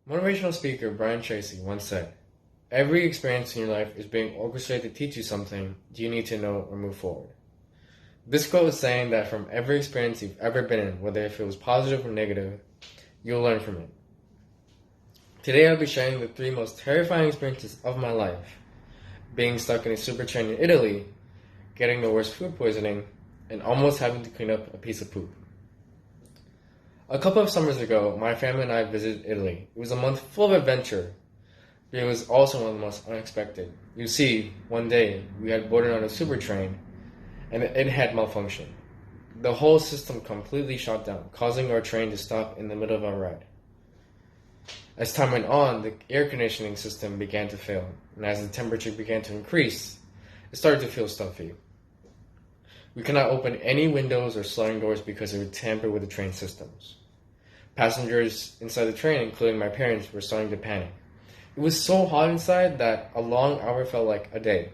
Motivational speaker Brian Tracy once said, "Every experience in your life is being orchestrated to teach you something you need to know or move forward." This quote is saying that from every experience you've ever been in, whether if it was positive or negative, you'll learn from it. Today I'll be sharing the 3 most terrifying experiences of my life: being stuck in a super train in Italy, getting the worst food poisoning, and almost having to clean up a piece of poop. A couple of summers ago, my family and I visited Italy. It was a month full of adventure, but it was also one of the most unexpected. You see, one day we had boarded on a super train, and it had malfunctioned. The whole system completely shut down, causing our train to stop in the middle of our ride. As time went on, the air conditioning system began to fail, and as the temperature began to increase, it started to feel stuffy. We could not open any windows or sliding doors because it would tamper with the train systems. Passengers inside the train, including my parents, were starting to panic. It was so hot inside that a long hour felt like a day.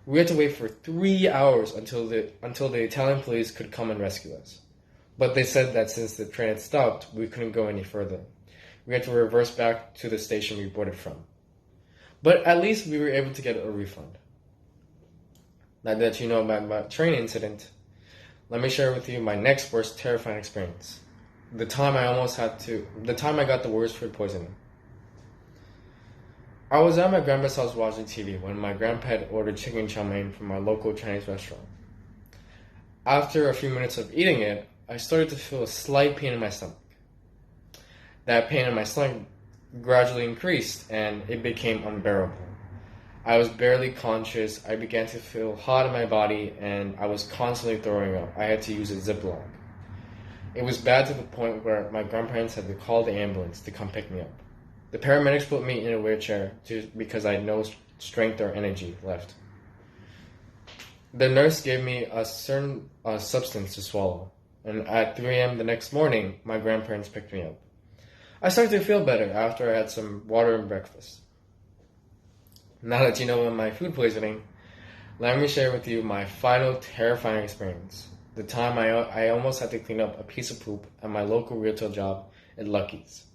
We had to wait for 3 hours until the Italian police could come and rescue us. But they said that since the train had stopped, we couldn't go any further. We had to reverse back to the station we boarded from. But at least we were able to get a refund. Now that you know about my train incident, let me share with you my next worst terrifying experience. The time I got the worst food poisoning. I was at my grandpa's house watching TV when my grandpa had ordered chicken chow mein from my local Chinese restaurant. After a few minutes of eating it, I started to feel a slight pain in my stomach. That pain in my stomach gradually increased and it became unbearable. I was barely conscious, I began to feel hot in my body, and I was constantly throwing up. I had to use a Ziploc. It was bad to the point where my grandparents had to call the ambulance to come pick me up. The paramedics put me in a wheelchair because I had no strength or energy left. The nurse gave me a certain substance to swallow, and at 3 a.m. the next morning, my grandparents picked me up. I started to feel better after I had some water and breakfast. Now that you know about my food poisoning, let me share with you my final terrifying experience. The time I almost had to clean up a piece of poop at my local retail job at Lucky's.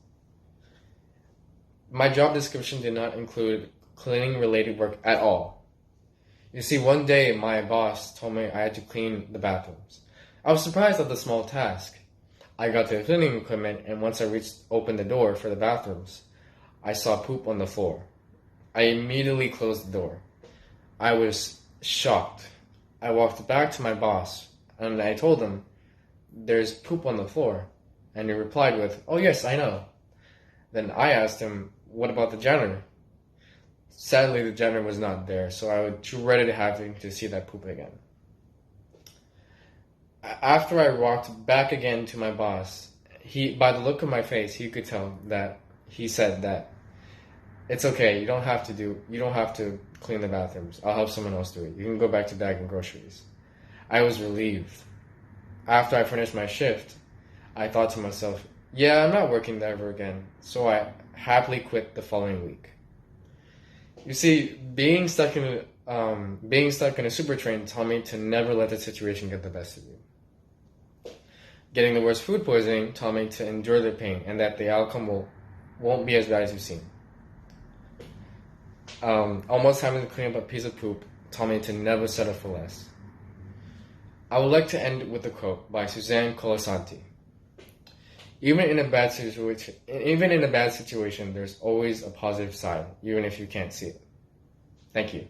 My job description did not include cleaning related work at all. You see, one day my boss told me I had to clean the bathrooms. I was surprised at the small task. I got the cleaning equipment, and once I opened the door for the bathrooms, I saw poop on the floor. I immediately closed the door. I was shocked. I walked back to my boss, and I told him, "There's poop on the floor." And he replied with, "Oh yes, I know." Then I asked him, "What about the janitor?" Sadly, the janitor was not there, so I dreaded having to see that poop again. After I walked back again to my boss, by the look on my face, he could tell that he said that, "It's okay, you don't have to clean the bathrooms. I'll help someone else do it. You can go back to bagging groceries." I was relieved. After I finished my shift, I thought to myself, yeah, I'm not working there ever again, so I happily quit the following week. You see, being stuck in a super train taught me to never let the situation get the best of you. Getting the worst food poisoning taught me to endure the pain and that the outcome won't be as bad as you seem. Almost having to clean up a piece of poop taught me to never settle for less. I would like to end with a quote by Suzanne Colasanti. Even in a bad situation, there's always a positive side, even if you can't see it. Thank you.